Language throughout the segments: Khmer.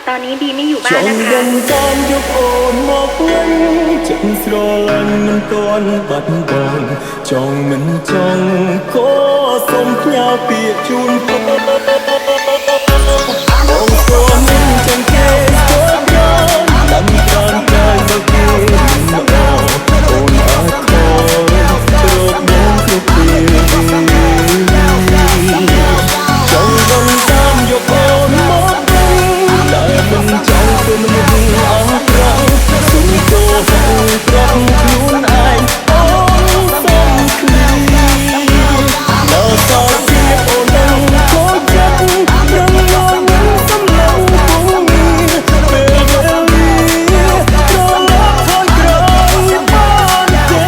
ตอนนี้บีไม่อยู่บ้านนะคะ ចង់យកអូនមកវិញចិត្តស្រឡាញ់មិនទាន់បាត់បង់ចង់មិនចង់ក៏សូមផ្ញើពាក្យជូនបងសូមមិនចាំគេស្គាល់បានតាមកានកាយមកគេល្អអូនអាចខលព្រោះបងគ្រប់ពេលចង់ដឹងតាមយកអូនមកតែមិនចង់ធ្វើមនុស្សអស់ត្រង់សុំទោសត្រង់ខ្លួនឯងអូនសុំឃ្លីដល់សល់ភាពអូននឹងខូចចិត្តរងងំសំឡេងពុំមានពេលវេលាត្រឡប់ថយក្រោយបានទេ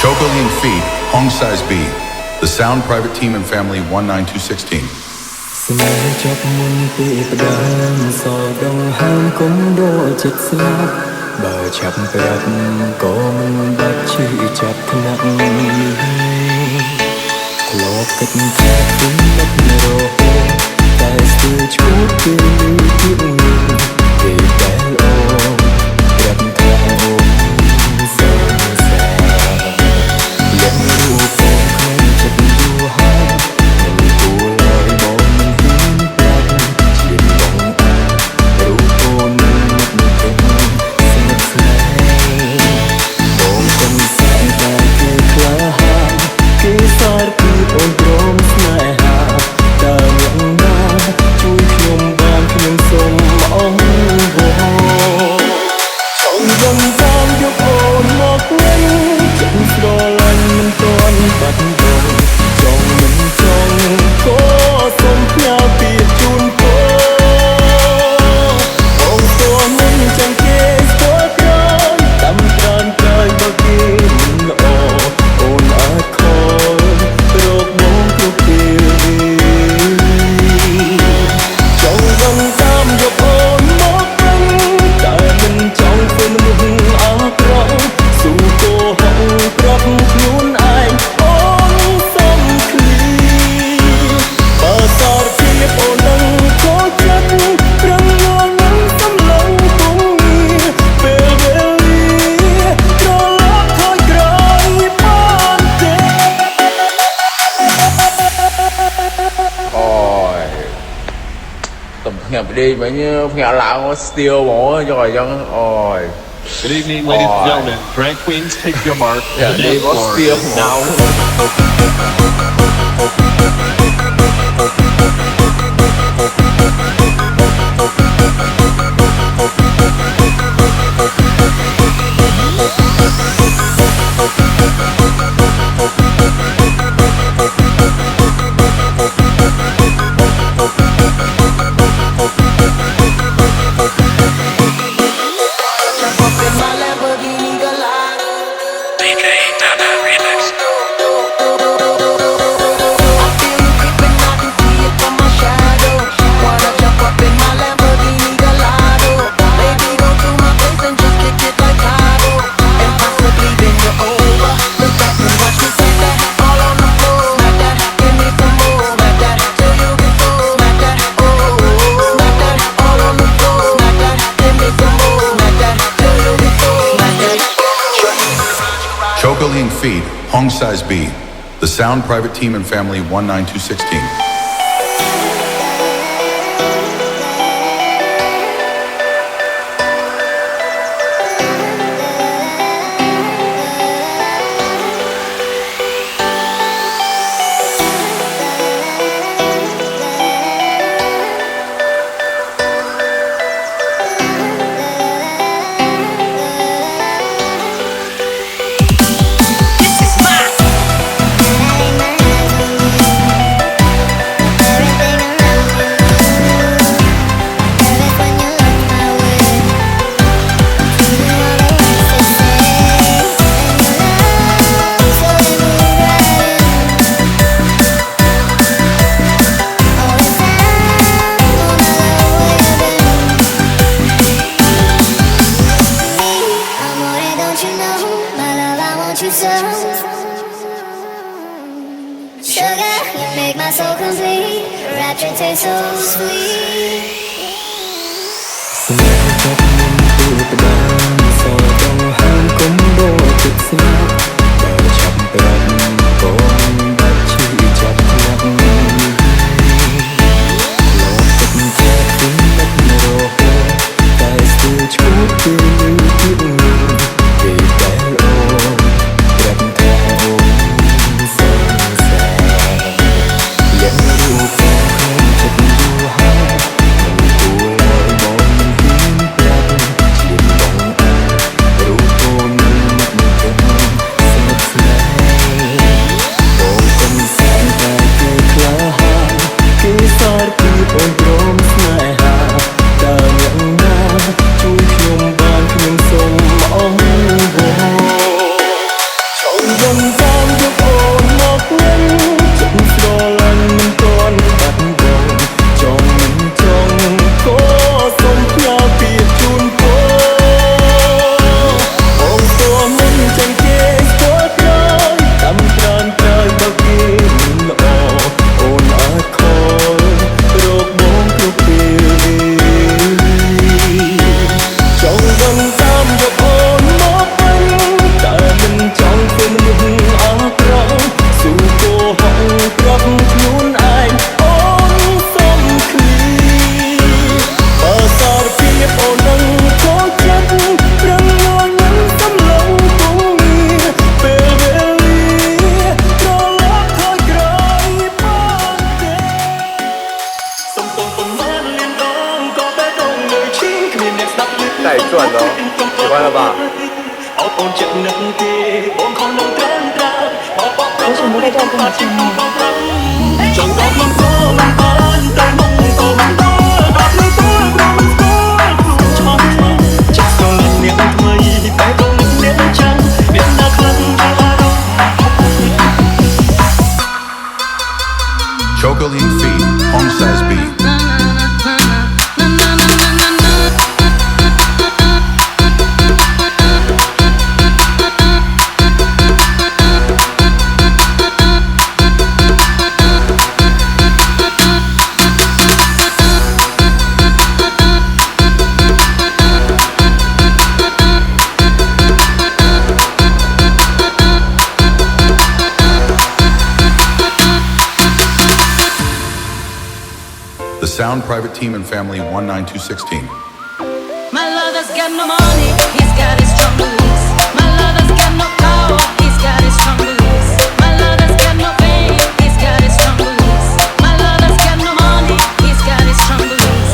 Chocolate Feed, Hong Size B, the Sound Private Team and Family 19216. ស្នេហ៍ចាប់មុនពេលផ្ដើមសល់ដងហើមគុំដូចចិត្តស្លាប់បើឆាប់ប្រាប់ក៏មិនបាច់ឈឺចាប់ថ្នាក់ធ្លាប់គិតថាគុំមិនរហូតតែស្ទើរឈួតគឺទៀតនេះពេលដែលអូនប្រាប់ថាអូនសើសាយ៉ាងរូបខ្ញុំក្នុងចិត្តយូរហើយមិនគួរឡើយបងមិនហ៊ានប្រាប់ជៀនបងរូបអូនមិនទៅស្និទ្ធស្នេហ៍បងមិនស្អាតតែគឺក្លាហានគឺសារពីអូនព្រមស្នេហាតើយ៉ាងណាជួយខ្ញុំបានខ្ញុំសូមអរវល់ចង់ដឹងតាមយកអូនមកវិញចិត្តស្រឡាញ់មិនទាន់បាត់បង់ចង់មិនចង់ក៏សូមផ្ញើពាក្យជូនបងសូមមិនចាំគេស្គាល់ក្រោយតាមប្រានកាយមកគេមិនល្អអូនអាចខលព្រោះបងគ្រប់ពេលចង់ដឹងតាមយកអូនមកវិញតែមិនចង់ធ្វើមនុស្សអាក្រក់ស៊ូកោហងប្រាប់ខ្លួនឯងអូនសុំឃ្លីបើសារភាពអូននឹងខូចចិត្តរងងំសំឡេងពុំមានពេលវេលាត្រឡប់ថយក្រោយបានទេ Ôi tầm nhập đi mấy như nhà lão steel mỏ cho rồi dân ôi Good evening, ladies and gentlemen. Drag queens, take your mark. Yeah, The đi dance có floor steel is mỏ now Chocolate Feed, Hong Size B, the Sound Private Team and Family 19216. want you so. Sugar, you make my soul complete. Rapture tastes so sweet. សម្រាប់ចាប់មុនទូទៅបានសរដងហាមគុំរត់ចិត្តស្លាប់បើឆាប់ប្រាប់កូនបាច់ឈឺចាប់ថ្នាក់លោកទឹកជាគុំមិត្តរហូតតែស្ទើរឈួតគឺទីនេះពេលដែលអូនប្រាប់ថាអូនសងសាយ៉ាងរូបខ្ញុំចិត្តយូរហើយមិនគួរឡើយមកChocolate feet, home size B. The Sound Private Team and Family 19216. My lover's got no money, he's got his strong beliefs. My lover's got no power, he's got his strong beliefs. My lover's got no fame, he's got his strong beliefs. My lover's got no money, he's got his strong beliefs.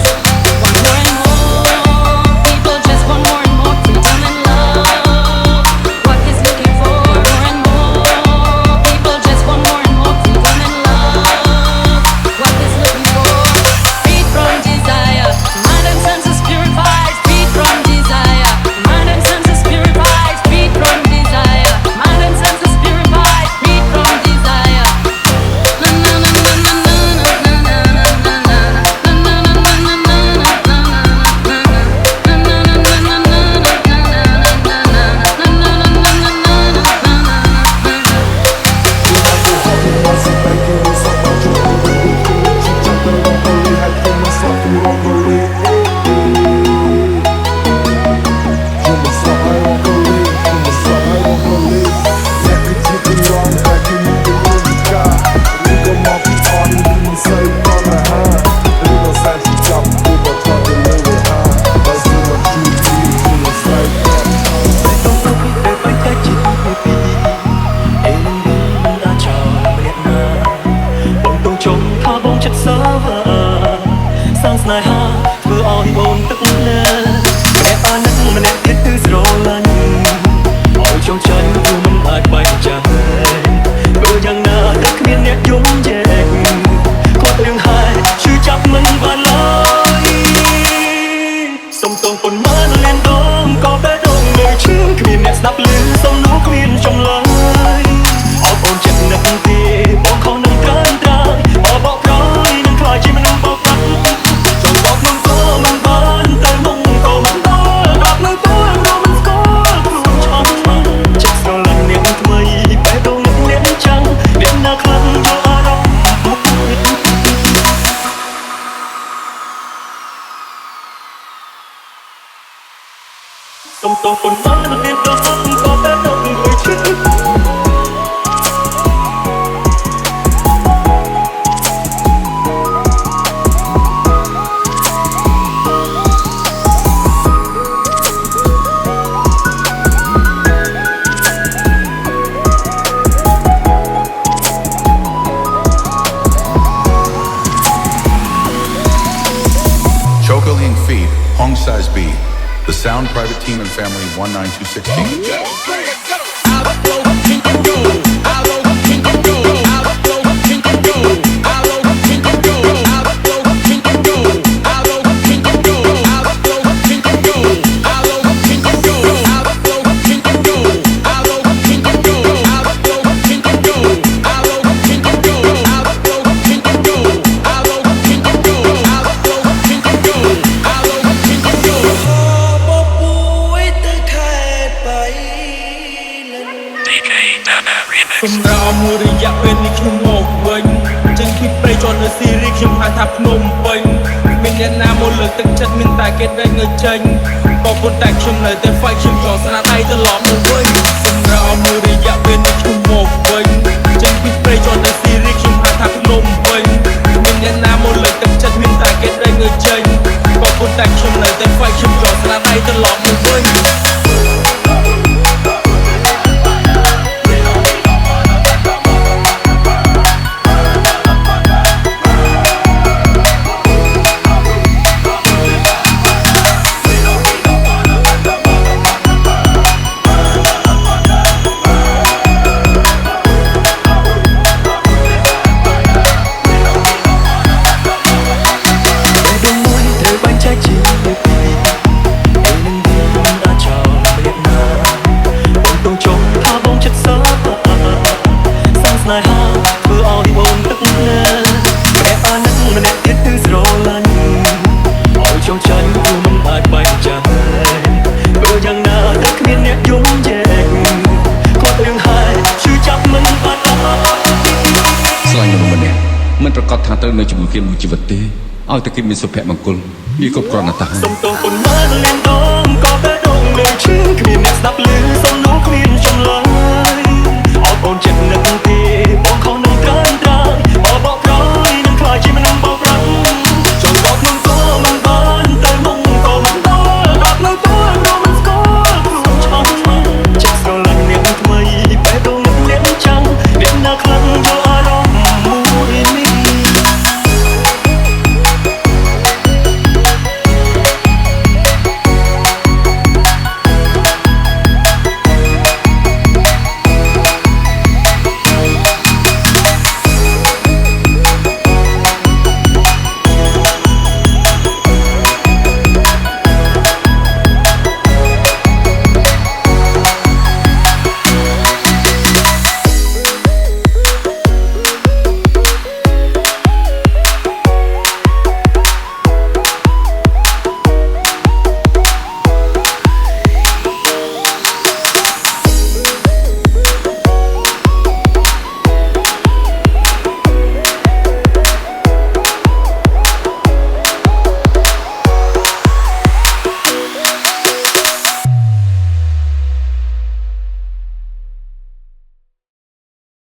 Want more and more, people just want more and more freedom and love. What he's looking for, more and more, people just want more and more freedom and love. What he's looking for. From desire, mind and senses purified, freed from desire. Mind ទោះប៉ុន្មានមិនមានដល់ក៏តែដល់មួយឈឹក Chocolate Feed, Hong Size B, the Sound Private Team and Family 19216.សម្រាប់មួយរយៈពេលនេះខ្ញុំមកវិញចេញពីព្រៃជាប់នៅស៊ីរីខ្ញុំហៅថាភ្នំពេញមានអ្នកណាមកលើកទឹកចិត្តមានតែគេដេញនៅចេញក៏ប៉ុន្តែខ្ញុំនៅតែ fight ខ្ញុំចង់ស្នាដៃត្រឡប់មកវិញសម្រាប់មួយរយៈពេលនេះខ្ញុំមកវិញចេញពីព្រៃជាប់នៅស៊ីរីខ្ញុំហៅថាភ្នំពេញមានអ្នកណាមកលើកទឹកចិត្តមានតែគេដេញនៅចេញក៏ប៉ុន្តែខ្ញុំនៅតែ fight ខ្ញុំចង់ស្នាដៃត្រឡប់មកវិញ មិនប្រកាសថាត្រូវនៅជាមួយគ្នាមួយជីវិតទេឲ្យតែគេមានសុភមង្គលវាគ្រប់គ្រាន់ណាស់តាសុំទោសប៉ុន្មានលៀនដងក៏តែដងលើឈឺគ្មានអ្នកស្ដាប់ឮសំណួរគ្មានចម្លើយ